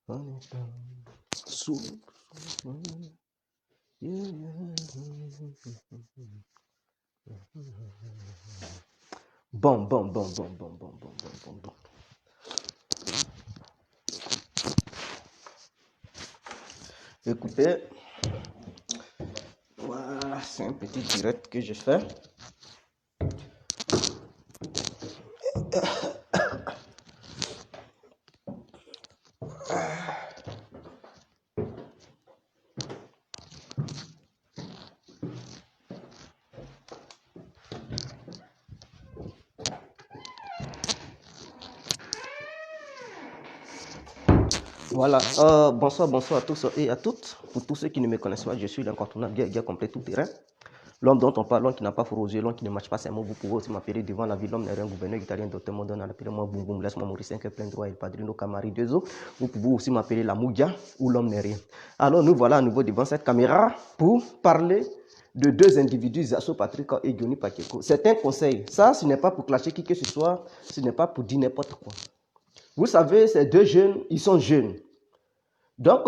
Bon. Écoutez, voilà, c'est un petit direct que je fais. Voilà, bonsoir à tous et à toutes. Pour tous ceux qui ne me connaissent pas, je suis l'incontournable guerrier complet tout terrain. L'homme dont on parle, l'homme qui n'a pas froid aux yeux, l'homme qui ne marche pas ses mots. Vous pouvez aussi m'appeler devant la ville, l'homme n'est rien, gouverneur italien, docteur Mondon, appelez-moi Boum Boum, laisse-moi mourir 5 plein droit, El Padrino, Camari, 2 os. Vous pouvez aussi m'appeler la Moudia ou l'homme n'est rien. Alors nous voilà à nouveau devant cette caméra pour parler de deux individus, Zasso Patrick et Johnny Pakeko. C'est un conseil. Ça, ce n'est pas pour clasher qui que ce soit, ce n'est pas pour dire n'importe quoi. Vous savez, ces deux jeunes, ils sont jeunes. Donc,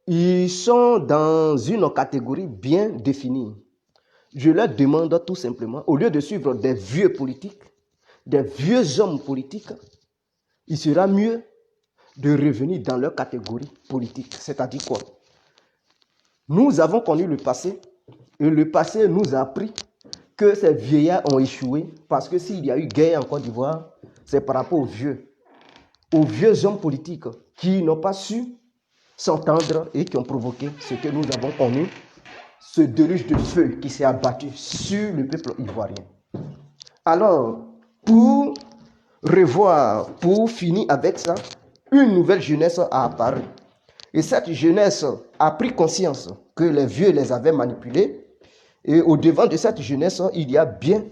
ils sont dans une catégorie bien définie. Je leur demande tout simplement, au lieu de suivre des vieux politiques, des vieux hommes politiques, il sera mieux de revenir dans leur catégorie politique. C'est-à-dire quoi? Nous avons connu le passé, et le passé nous a appris que ces vieillards ont échoué, parce que s'il y a eu guerre en Côte d'Ivoire, c'est par rapport aux vieux hommes politiques qui n'ont pas su s'entendre et qui ont provoqué ce que nous avons connu, ce déluge de feu qui s'est abattu sur le peuple ivoirien. Alors, pour revoir, pour finir avec ça, une nouvelle jeunesse a apparu. Et cette jeunesse a pris conscience que les vieux les avaient manipulés. Et au devant de cette jeunesse, il y a bien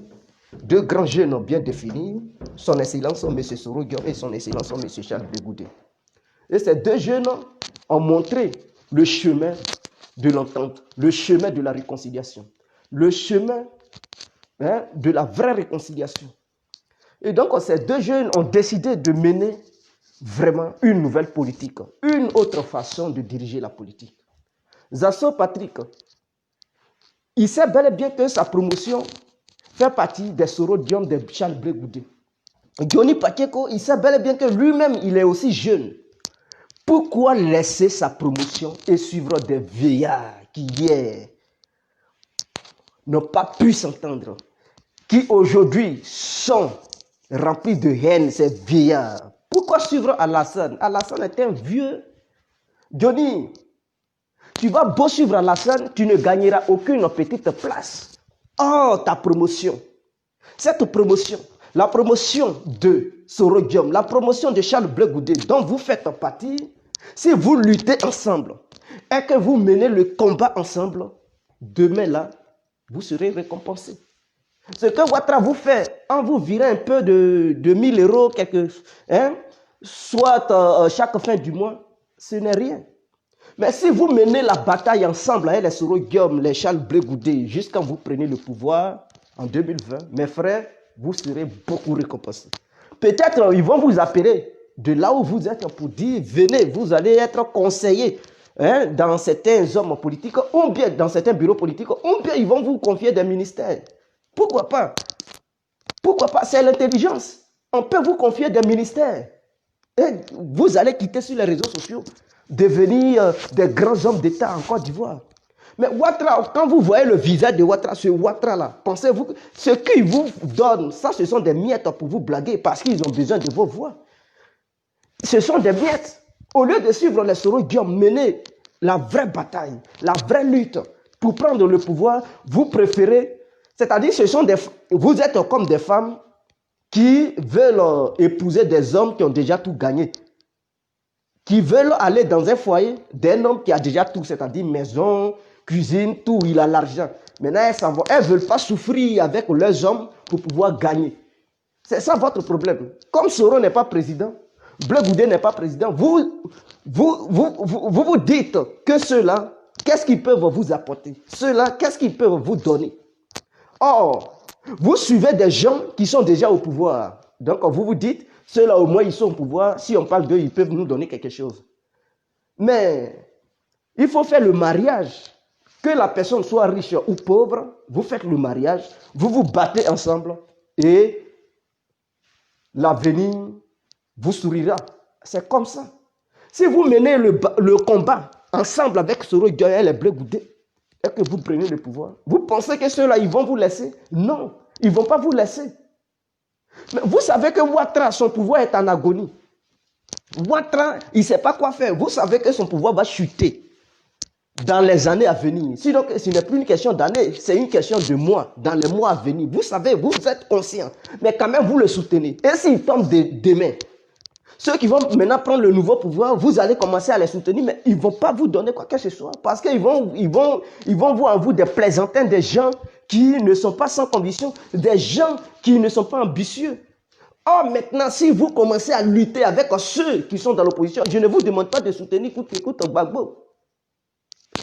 deux grands jeunes bien définis, son Excellence M. Soro Guillaume et son Excellence M. Charles Blegoudé. Et ces deux jeunes ont montré le chemin de l'entente, le chemin de la réconciliation, le chemin de la vraie réconciliation. Et donc, ces deux jeunes ont décidé de mener vraiment une nouvelle politique, une autre façon de diriger la politique. Zasso Patrick, il sait bel et bien que sa promotion fait partie des sorodiums de Charles Blegoudé. Johnny Pakeko, il sait bel et bien que lui-même, il est aussi jeune. Pourquoi laisser sa promotion et suivre des vieillards qui hier n'ont pas pu s'entendre, qui aujourd'hui sont remplis de haine, ces vieillards? Pourquoi suivre Alassane? Alassane est un vieux. Johnny, tu vas beau suivre Alassane, tu ne gagneras aucune petite place. Oh, ta promotion, cette promotion, la promotion de Sorodium, la promotion de Charles Blegoudé dont vous faites partie, si vous luttez ensemble et que vous menez le combat ensemble, demain là, vous serez récompensé. Ce que Ouattara vous fait en vous virant un peu de 1000 euros, soit chaque fin du mois, ce n'est rien. Mais si vous menez la bataille ensemble avec les Soro Guillaume, les Charles Blegoudé, jusqu'à vous prenez le pouvoir en 2020, mes frères, vous serez beaucoup récompensés. Peut-être ils vont vous appeler de là où vous êtes pour dire, venez, vous allez être conseillés dans certains hommes politiques, ou bien dans certains bureaux politiques, ou bien ils vont vous confier des ministères. Pourquoi pas? Pourquoi pas? C'est l'intelligence. On peut vous confier des ministères. Et vous allez quitter sur les réseaux sociaux, devenir des grands hommes d'État en Côte d'Ivoire. Mais Ouattara, quand vous voyez le visage de Ouattara, ce Ouattara-là, pensez-vous que ce qu'ils vous donnent, ça, ce sont des miettes pour vous blaguer parce qu'ils ont besoin de vos voix. Ce sont des miettes. Au lieu de suivre les Soro Guillaume, mener la vraie bataille, la vraie lutte pour prendre le pouvoir, vous préférez, c'est-à-dire vous êtes comme des femmes qui veulent épouser des hommes qui ont déjà tout gagné, qui veulent aller dans un foyer d'un homme qui a déjà tout, c'est-à-dire maison, cuisine, tout, il a l'argent. Maintenant, elles ne veulent pas souffrir avec leurs hommes pour pouvoir gagner. C'est ça votre problème. Comme Soro n'est pas président, Blegoudé n'est pas président, vous dites que ceux-là, qu'est-ce qu'ils peuvent vous apporter? Ceux-là, qu'est-ce qu'ils peuvent vous donner? Or, vous suivez des gens qui sont déjà au pouvoir. Donc, vous vous dites, ceux-là au moins, ils sont au pouvoir. Si on parle d'eux, ils peuvent nous donner quelque chose. Mais il faut faire le mariage. Que la personne soit riche ou pauvre, vous faites le mariage, vous vous battez ensemble et l'avenir vous sourira. C'est comme ça. Si vous menez le combat ensemble avec Soro Gueye et les Blé Goudé et que vous prenez le pouvoir, vous pensez que ceux-là, ils vont vous laisser? Non, ils ne vont pas vous laisser. Mais vous savez que Ouattara, son pouvoir est en agonie. Ouattara, il ne sait pas quoi faire. Vous savez que son pouvoir va chuter dans les années à venir. Sinon, ce n'est plus une question d'années, c'est une question de mois, dans les mois à venir. Vous savez, vous êtes conscient, mais quand même, vous le soutenez. Et s'il tombe demain, ceux qui vont maintenant prendre le nouveau pouvoir, vous allez commencer à les soutenir, mais ils ne vont pas vous donner quoi que ce soit, parce qu'ils vont voir en vous des plaisantins, des gens qui ne sont pas sans conviction, des gens qui ne sont pas ambitieux. Or, maintenant, si vous commencez à lutter avec ceux qui sont dans l'opposition, je ne vous demande pas de soutenir coûte Gbagbo.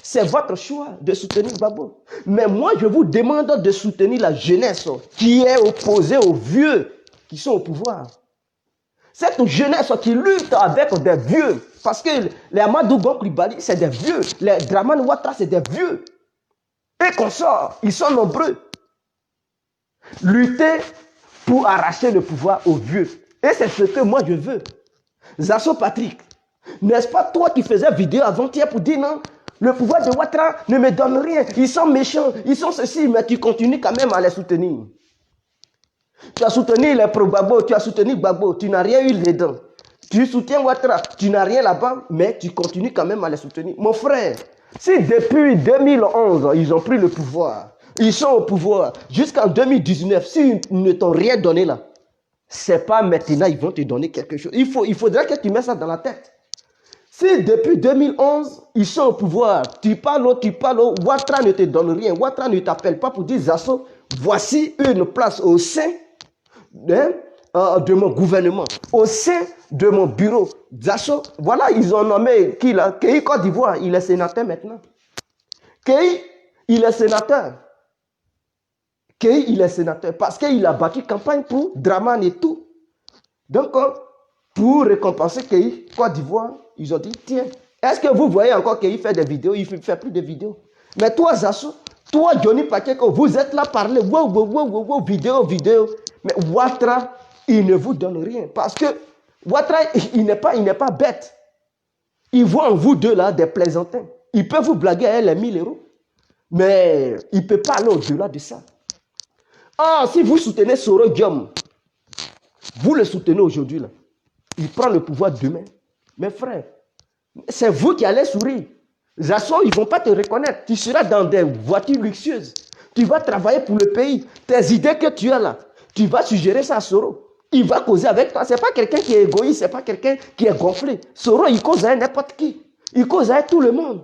C'est votre choix de soutenir Gbagbo. Mais moi, je vous demande de soutenir la jeunesse qui est opposée aux vieux qui sont au pouvoir. Cette jeunesse qui lutte avec des vieux. Parce que les Amadou Bon Coulibaly, c'est des vieux. Les Dramane Ouattara, c'est des vieux. Et consorts, ils sont nombreux. Lutter pour arracher le pouvoir aux vieux. Et c'est ce que moi je veux. Zasso Patrick, n'est-ce pas toi qui faisais vidéo avant-hier pour dire non, le pouvoir de Ouattara ne me donne rien. Ils sont méchants, ils sont ceci, mais tu continues quand même à les soutenir. Tu as soutenu les pro-Gbagbo, tu as soutenu Gbagbo, tu n'as rien eu dedans. Tu soutiens Ouattara, tu n'as rien là-bas, mais tu continues quand même à les soutenir. Mon frère, si depuis 2011, ils ont pris le pouvoir, ils sont au pouvoir, jusqu'en 2019, s'ils ne t'ont rien donné là, c'est pas maintenant ils vont te donner quelque chose. Il faudrait que tu mettes ça dans la tête. Si depuis 2011, ils sont au pouvoir, tu parles, Ouattara ne te donne rien, Ouattara ne t'appelle pas pour dire Zasso, voici une place au sein de mon gouvernement, au sein de mon bureau. Zasso, voilà, ils ont nommé qui là, Kei Côte d'Ivoire, il est sénateur maintenant. Kei, il est sénateur. Kei, il est sénateur parce qu'il a battu campagne pour Dramane et tout. Donc, pour récompenser Kei Côte d'Ivoire, ils ont dit, tiens, est-ce que vous voyez encore Kei fait des vidéos? Il ne fait plus de vidéos. Mais toi, Zasso, toi, Johnny Pakeko, vous êtes là parler, wow, vidéo. Mais Ouattara, il ne vous donne rien. Parce que Ouattara, il n'est pas bête. Il voit en vous deux là des plaisantins. Il peut vous blaguer à les 1000 €. Mais il ne peut pas aller au-delà de ça. Ah, si vous soutenez Soro Gueye, vous le soutenez aujourd'hui là. Il prend le pouvoir demain. Mes frères, c'est vous qui allez sourire. Zasso, ils ne vont pas te reconnaître. Tu seras dans des voitures luxueuses. Tu vas travailler pour le pays. Tes idées que tu as là, tu vas suggérer ça à Soro. Il va causer avec toi. Ce n'est pas quelqu'un qui est égoïste, ce n'est pas quelqu'un qui est gonflé. Soro, il cause avec n'importe qui. Il cause avec tout le monde.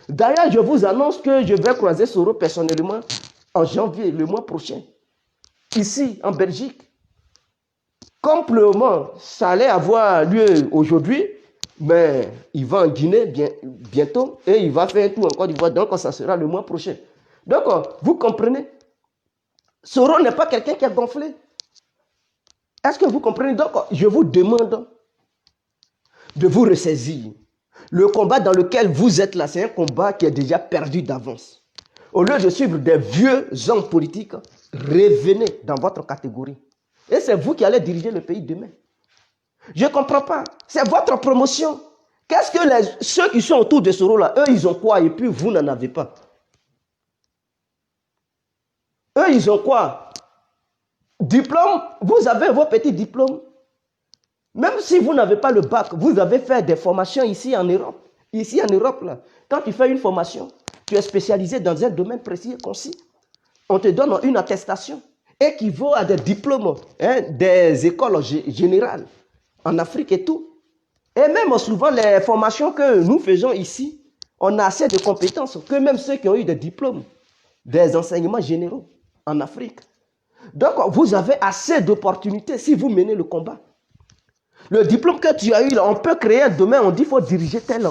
D'ailleurs, je vous annonce que je vais croiser Soro personnellement en janvier, le mois prochain. Ici, en Belgique. Complètement, ça allait avoir lieu aujourd'hui, mais il va en Guinée bientôt et il va faire un tour en Côte d'Ivoire, donc ça sera le mois prochain. Donc, vous comprenez? Soro n'est pas quelqu'un qui est gonflé. Est-ce que vous comprenez? Donc, je vous demande de vous ressaisir. Le combat dans lequel vous êtes là, c'est un combat qui est déjà perdu d'avance. Au lieu de suivre des vieux hommes politiques, revenez dans votre catégorie. Et c'est vous qui allez diriger le pays demain. Je ne comprends pas. C'est votre promotion. Qu'est-ce que ceux qui sont autour de Soro là, eux, ils ont quoi? Et puis vous n'en avez pas. Eux, ils ont quoi? Diplôme, vous avez vos petits diplômes. Même si vous n'avez pas le bac, vous avez fait des formations ici en Europe. Ici en Europe, là, quand tu fais une formation, tu es spécialisé dans un domaine précis et concis. On te donne une attestation équivaut à des diplômes des écoles générales en Afrique et tout. Et même souvent, les formations que nous faisons ici, on a assez de compétences que même ceux qui ont eu des diplômes, des enseignements généraux en Afrique. Donc, vous avez assez d'opportunités si vous menez le combat. Le diplôme que tu as eu, là, on peut créer un domaine, on dit qu'il faut diriger tel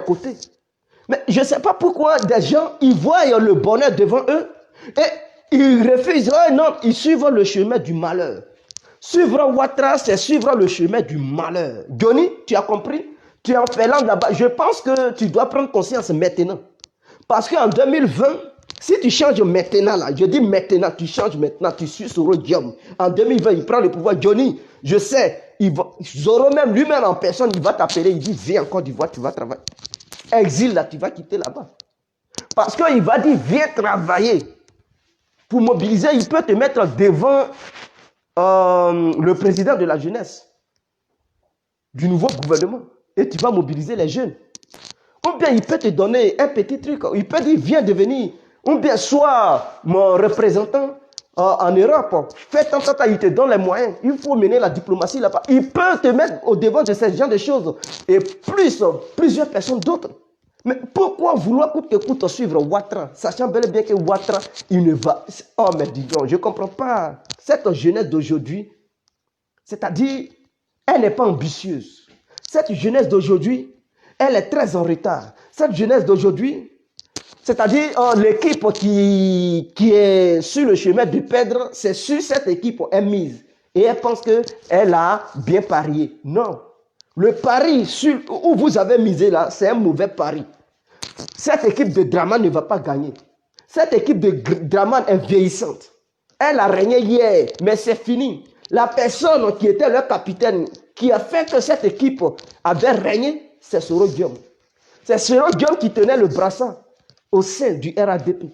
côté. Mais je ne sais pas pourquoi des gens, ils voient le bonheur devant eux et ils refusent. Oh non, ils suivent le chemin du malheur. Suivre Ouattara, c'est suivre le chemin du malheur. Johnny, tu as compris? Tu es en Finlande là-bas. Je pense que tu dois prendre conscience maintenant. Parce qu'en 2020, si tu changes maintenant, là, je dis maintenant, tu changes maintenant, tu suis sur Diom. En 2020, il prend le pouvoir. Johnny, je sais, Zoro même, lui-même en personne, il va t'appeler, il dit, viens en Côte d'Ivoire, tu vas travailler. Exil là, tu vas quitter là-bas. Parce qu'il va dire, viens travailler. Pour mobiliser, il peut te mettre devant le président de la jeunesse du nouveau gouvernement. Et tu vas mobiliser les jeunes. Ou bien il peut te donner un petit truc. Il peut dire, viens devenir, ou bien sois mon représentant en Europe. Fais tant, il te donne les moyens. Il faut mener la diplomatie là-bas. Il peut te mettre au devant de ce genre de choses. Et plusieurs personnes d'autres. Mais pourquoi vouloir coûte que coûte suivre Ouattara, sachant bel et bien que Ouattara, il ne va... Oh, mais dis donc, je ne comprends pas. Cette jeunesse d'aujourd'hui, c'est-à-dire, elle n'est pas ambitieuse. Cette jeunesse d'aujourd'hui, elle est très en retard. Cette jeunesse d'aujourd'hui, c'est-à-dire l'équipe qui est sur le chemin de perdre, c'est sur cette équipe est mise. Et elle pense qu'elle a bien parié. Non. Le pari où vous avez misé là, c'est un mauvais pari. Cette équipe de Draman ne va pas gagner. Cette équipe de Draman est vieillissante. Elle a régné hier, mais c'est fini. La personne qui était leur capitaine, qui a fait que cette équipe avait régné, c'est Soro Diom. C'est Soro Diom qui tenait le brassard au sein du RADP.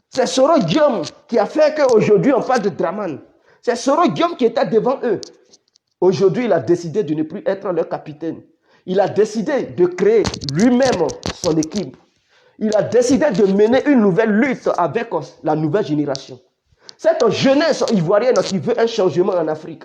C'est Soro Diom qui a fait qu'aujourd'hui on parle de Draman. C'est Soro Diom qui était devant eux. Aujourd'hui, il a décidé de ne plus être leur capitaine. Il a décidé de créer lui-même son équipe. Il a décidé de mener une nouvelle lutte avec la nouvelle génération. Cette jeunesse ivoirienne qui veut un changement en Afrique.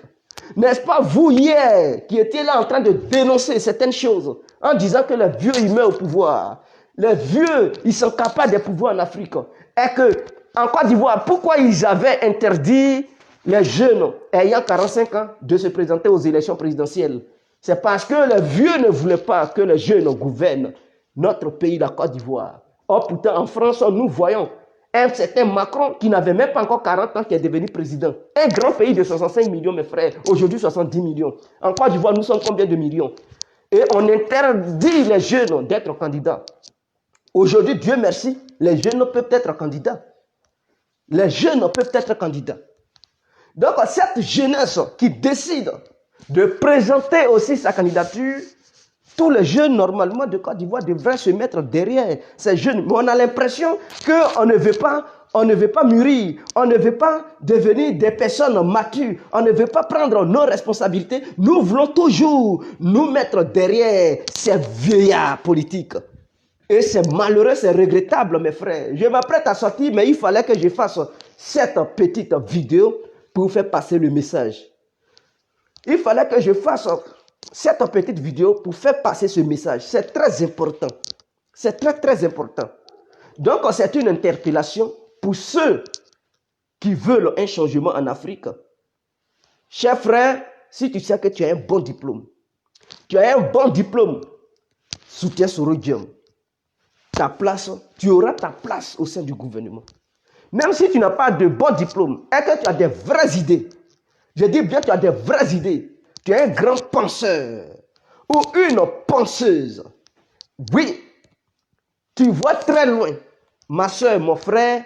N'est-ce pas vous hier qui étiez là en train de dénoncer certaines choses en disant que les vieux ils meurent au pouvoir. Les vieux ils sont capables de pouvoir en Afrique. Et que en Côte d'Ivoire, pourquoi ils avaient interdit les jeunes ayant 45 ans de se présenter aux élections présidentielles? C'est parce que les vieux ne voulaient pas que les jeunes gouvernent notre pays, la Côte d'Ivoire. Or, pourtant, en France, nous voyons un certain Macron qui n'avait même pas encore 40 ans qui est devenu président. Un grand pays de 65 millions, mes frères. Aujourd'hui, 70 millions. En Côte d'Ivoire, nous sommes combien de millions? Et on interdit les jeunes d'être candidats. Aujourd'hui, Dieu merci, les jeunes peuvent être candidats. Les jeunes peuvent être candidats. Donc, cette jeunesse qui décide de présenter aussi sa candidature, tous les jeunes, normalement, de Côte d'Ivoire devraient se mettre derrière ces jeunes. Mais on a l'impression qu'on ne veut pas mûrir, on ne veut pas devenir des personnes matures, on ne veut pas prendre nos responsabilités. Nous voulons toujours nous mettre derrière ces vieillards politiques. Et c'est malheureux, c'est regrettable, mes frères. Je m'apprête à sortir, mais il fallait que je fasse cette petite vidéo pour faire passer le message. Il fallait que je fasse cette petite vidéo pour faire passer ce message. C'est très important. C'est très, très important. Donc, c'est une interpellation pour ceux qui veulent un changement en Afrique. Cher frère, si tu sais que tu as un bon diplôme, soutiens Soro Diom. Tu auras ta place au sein du gouvernement. Même si tu n'as pas de bon diplôme et que tu as des vraies idées, je dis bien tu as des vraies idées, tu es un grand penseur ou une penseuse. Oui, tu vois très loin. Ma soeur, mon frère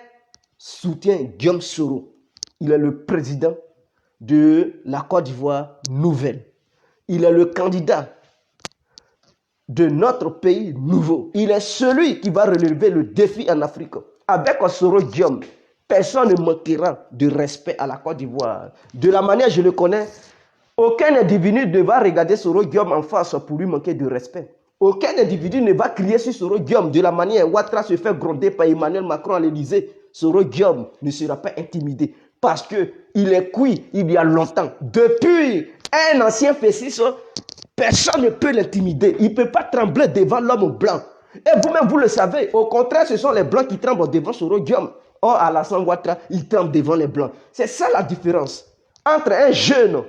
soutient Guillaume Soro. Il est le président de la Côte d'Ivoire nouvelle. Il est le candidat de notre pays nouveau. Il est celui qui va relever le défi en Afrique. Avec Soro Diom, personne ne manquera de respect à la Côte d'Ivoire. De la manière je le connais, aucun individu ne va regarder Soro Diom en face pour lui manquer de respect. Aucun individu ne va crier sur Soro Diom de la manière Ouattara se fait gronder par Emmanuel Macron à l'Élysée. Soro Diom ne sera pas intimidé parce qu'il est cuit il y a longtemps. Depuis un ancien fécis, personne ne peut l'intimider. Il ne peut pas trembler devant l'homme blanc. Et vous-même, vous le savez. Au contraire, ce sont les blancs qui tremblent devant Soro Diom. Or, Alassane Ouattara, il tremble devant les blancs. C'est ça la différence entre un jeune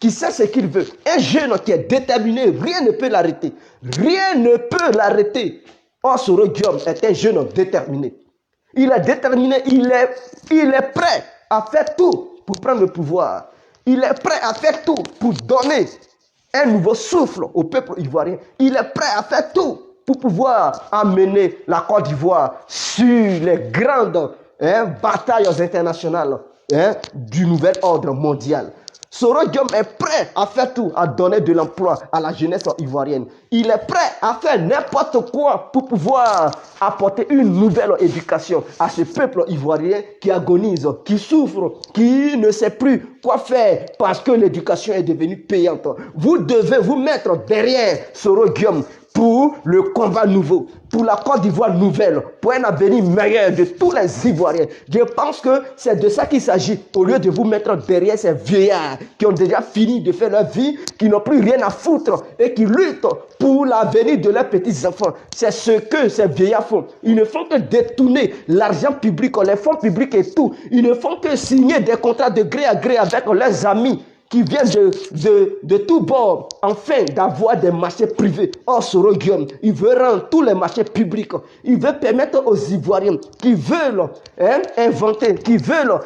qui sait ce qu'il veut, un jeune qui est déterminé, rien ne peut l'arrêter. Rien ne peut l'arrêter. Or, Soro Diom est un jeune déterminé. Il est déterminé, il est prêt à faire tout pour prendre le pouvoir. Il est prêt à faire tout pour donner un nouveau souffle au peuple ivoirien. Il est prêt à faire tout pour pouvoir amener la Côte d'Ivoire sur les grandes batailles internationales du nouvel ordre mondial. Soro Guillaume est prêt à faire tout, à donner de l'emploi à la jeunesse ivoirienne. Il est prêt à faire n'importe quoi pour pouvoir apporter une nouvelle éducation à ce peuple ivoirien qui agonise, qui souffre, qui ne sait plus quoi faire parce que l'éducation est devenue payante. Vous devez vous mettre derrière Soro Guillaume pour le combat nouveau, pour la Côte d'Ivoire nouvelle, pour un avenir meilleur de tous les Ivoiriens. Je pense que c'est de ça qu'il s'agit, au lieu de vous mettre derrière ces vieillards qui ont déjà fini de faire leur vie, qui n'ont plus rien à foutre et qui luttent pour l'avenir de leurs petits-enfants. C'est ce que ces vieillards font. Ils ne font que détourner l'argent public, les fonds publics et tout. Ils ne font que signer des contrats de gré à gré avec leurs amis qui viennent de tous bords, afin d'avoir des marchés privés. Or, Soro Guillaume, il veut rendre tous les marchés publics. Il veut permettre aux Ivoiriens qui veulent inventer, qui veulent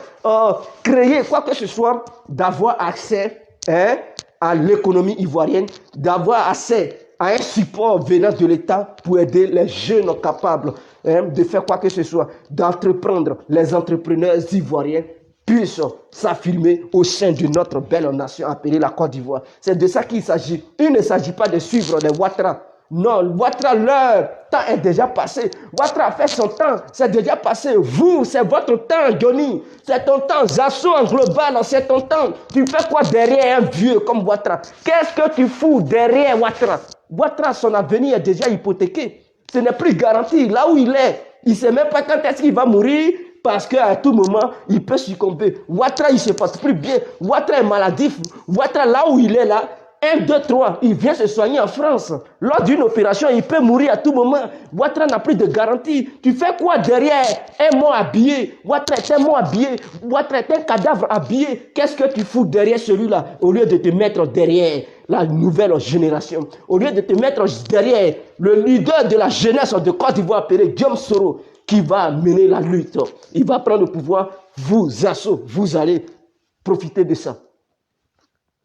créer quoi que ce soit, d'avoir accès à l'économie ivoirienne, d'avoir accès à un support venant de l'État pour aider les jeunes capables de faire quoi que ce soit, d'entreprendre. Les entrepreneurs ivoiriens puissent s'affirmer au sein de notre belle nation appelée la Côte d'Ivoire. C'est de ça qu'il s'agit. Il ne s'agit pas de suivre les Ouattara. Non, Ouattara, leur temps est déjà passé. Ouattara a fait son temps, c'est déjà passé. Vous, c'est votre temps, Johnny. C'est ton temps. Zasso en global, c'est ton temps. Tu fais quoi derrière un vieux comme Ouattara? Qu'est-ce que tu fous derrière Ouattara? Ouattara, son avenir est déjà hypothéqué. Ce n'est plus garanti. Là où il est, il ne sait même pas quand est-ce qu'il va mourir. Parce qu'à tout moment, il peut succomber. Ouattara, il ne se porte plus bien. Ouattara est maladif. Ouattara, là où il est là, 1, 2, 3, il vient se soigner en France. Lors d'une opération, il peut mourir à tout moment. Ouattara n'a plus de garantie. Tu fais quoi derrière un mort habillé? Ouattara est un mort habillé. Ouattara est un cadavre habillé. Qu'est-ce que tu fous derrière celui-là? Au lieu de te mettre derrière la nouvelle génération, au lieu de te mettre derrière le leader de la jeunesse de Côte d'Ivoire appelé Guillaume Soro, qui va mener la lutte. Il va prendre le pouvoir. Vous, Zasso, vous allez profiter de ça.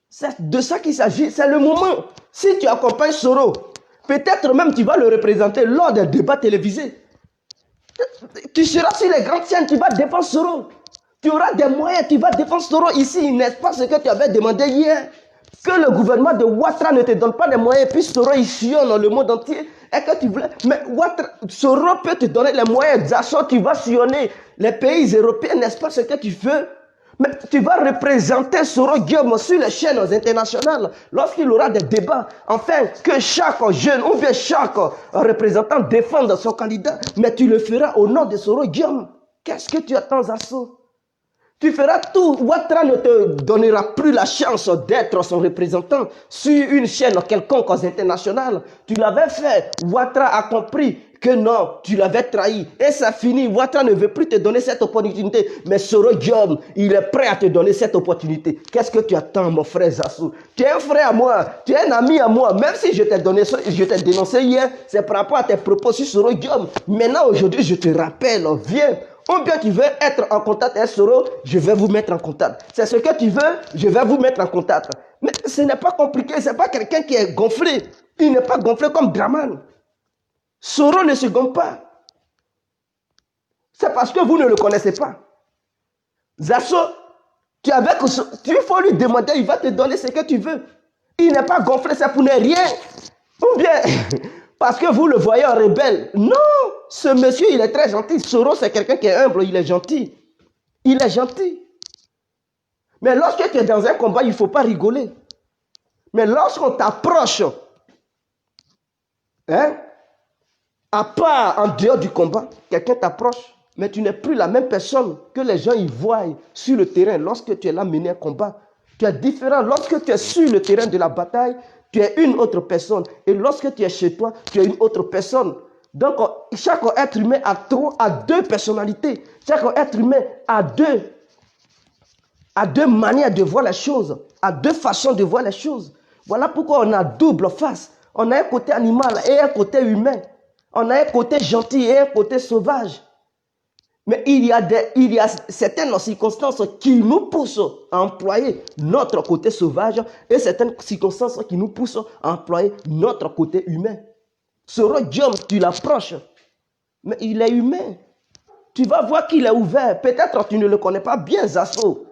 C'est de ça qu'il s'agit. C'est le moment. Si tu accompagnes Soro, peut-être même tu vas le représenter lors des débats télévisés. Tu seras sur les grandes scènes, tu vas défendre Soro. Tu auras des moyens, tu vas défendre Soro ici. N'est-ce pas ce que tu avais demandé hier? Que le gouvernement de Ouattara ne te donne pas les moyens, puis Soro il sillonne dans le monde entier. Et que tu voulais. Mais Soro peut te donner les moyens. Zasso, tu vas sillonner les pays européens, n'est-ce pas ce que tu veux? Mais tu vas représenter Soro Guillaume sur les chaînes internationales lorsqu'il aura des débats, afin que chaque jeune ou bien chaque représentant défende son candidat. Mais tu le feras au nom de Soro Guillaume. Qu'est-ce que tu attends, Zasso? Tu feras tout. Ouattara ne te donnera plus la chance d'être son représentant sur une chaîne quelconque internationale. Tu l'avais fait. Ouattara a compris que non, tu l'avais trahi. Et ça finit. Ouattara ne veut plus te donner cette opportunité. Mais Soro Guillaume, il est prêt à te donner cette opportunité. Qu'est-ce que tu attends, mon frère Zasso? Tu es un frère à moi. Tu es un ami à moi. Même si je t'ai dénoncé hier, c'est par rapport à tes propos sur Soro Guillaume. Maintenant, aujourd'hui, je te rappelle, viens. Ou bien tu veux être en contact avec Soro, je vais vous mettre en contact. C'est ce que tu veux, je vais vous mettre en contact. Mais ce n'est pas compliqué, ce n'est pas quelqu'un qui est gonflé. Il n'est pas gonflé comme Draman. Soro ne se gonfle pas. C'est parce que vous ne le connaissez pas. Zasso, il faut lui demander, il va te donner ce que tu veux. Il n'est pas gonflé, c'est pour ne rien. Ou bien, parce que vous le voyez en rebelle. Non, ce monsieur, il est très gentil. Soro, c'est quelqu'un qui est humble, il est gentil. Il est gentil. Mais lorsque tu es dans un combat, il ne faut pas rigoler. Mais lorsqu'on t'approche, à part en dehors du combat, quelqu'un t'approche, mais tu n'es plus la même personne que les gens y voient sur le terrain lorsque tu es là mener un combat. Tu es différent. Lorsque tu es sur le terrain de la bataille, tu es une autre personne. Et lorsque tu es chez toi, tu es une autre personne. Donc, chaque être humain a deux personnalités. Chaque être humain a deux manières de voir les choses, a deux façons de voir les choses. Voilà pourquoi on a double face. On a un côté animal et un côté humain. On a un côté gentil et un côté sauvage. Mais il y a certaines circonstances qui nous poussent à employer notre côté sauvage et certaines circonstances qui nous poussent à employer notre côté humain. Soro Diom, tu l'approches, mais il est humain. Tu vas voir qu'il est ouvert. Peut-être tu ne le connais pas bien, Zasso.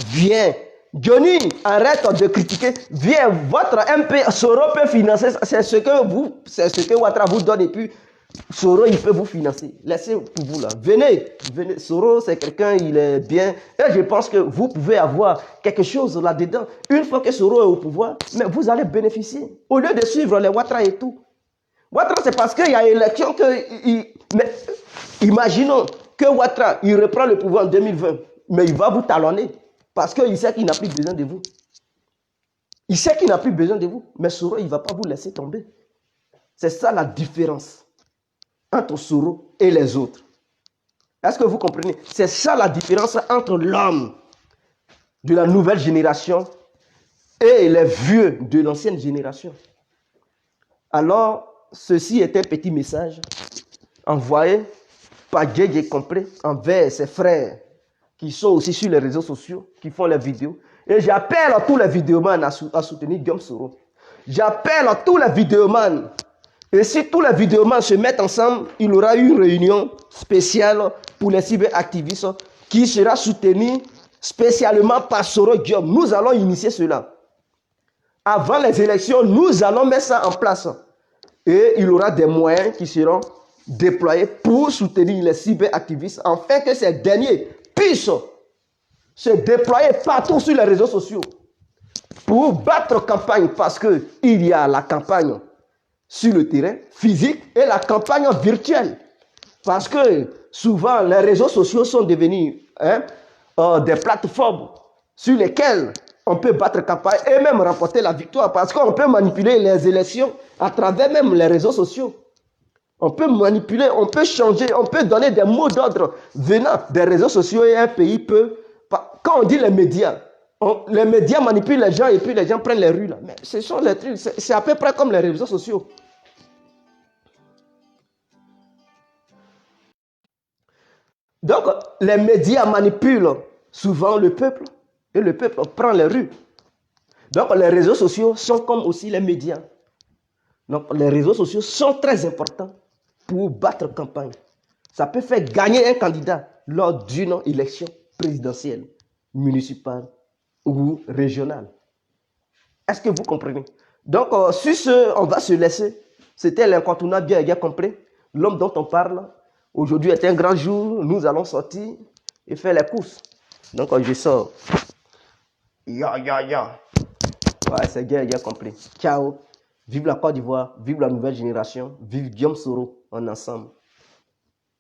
Viens. Johnny, arrête de critiquer. Viens, votre MP, Soro peut financer. C'est ce que Ouattara vous donne et puis Soro, il peut vous financer. Laissez pour vous là. Venez, venez. Soro, c'est quelqu'un, il est bien. Et je pense que vous pouvez avoir quelque chose là-dedans. Une fois que Soro est au pouvoir, mais vous allez bénéficier. Au lieu de suivre les Ouattara et tout. Ouattara, c'est parce qu'il y a élection que... Mais imaginons que Ouattara, il reprend le pouvoir en 2020, mais il va vous talonner parce qu'il sait qu'il n'a plus besoin de vous. Il sait qu'il n'a plus besoin de vous, mais Soro, il ne va pas vous laisser tomber. C'est ça la différence entre Soro et les autres. Est-ce que vous comprenez? C'est ça la différence entre l'homme de la nouvelle génération et les vieux de l'ancienne génération. Alors, ceci est un petit message envoyé par Djédjé Complet envers ses frères qui sont aussi sur les réseaux sociaux, qui font les vidéos. Et j'appelle à tous les vidéomans à soutenir Guillaume Soro. J'appelle à tous les vidéomans. Et si tous les vidéomans se mettent ensemble, il y aura une réunion spéciale pour les cyberactivistes qui sera soutenue spécialement par Soro Guillaume. Nous allons initier cela. Avant les élections, nous allons mettre ça en place. Et il y aura des moyens qui seront déployés pour soutenir les cyberactivistes afin que ces derniers puissent se déployer partout sur les réseaux sociaux pour battre campagne parce qu'il y a la campagne sur le terrain physique et la campagne virtuelle. Parce que souvent, les réseaux sociaux sont devenus des plateformes sur lesquelles on peut battre campagne et même remporter la victoire parce qu'on peut manipuler les élections à travers même les réseaux sociaux. On peut manipuler, on peut changer, on peut donner des mots d'ordre venant des réseaux sociaux et un pays peut... Quand on dit les médias manipulent les gens et puis les gens prennent les rues là. Mais ce sont les trucs, c'est à peu près comme les réseaux sociaux. Donc, les médias manipulent souvent le peuple et le peuple prend les rues. Donc, les réseaux sociaux sont comme aussi les médias. Donc, les réseaux sociaux sont très importants pour battre campagne. Ça peut faire gagner un candidat lors d'une élection présidentielle, municipale ou régionale. Est-ce que vous comprenez? Donc, sur ce, on va se laisser. C'était l'incontournable Djédjé Complet, l'homme dont on parle. Aujourd'hui est un grand jour. Nous allons sortir et faire les courses. Donc, je sors. Ya. Ouais, c'est Djédjé Complet. Ciao. Vive la Côte d'Ivoire, vive la nouvelle génération, vive Guillaume Soro en ensemble.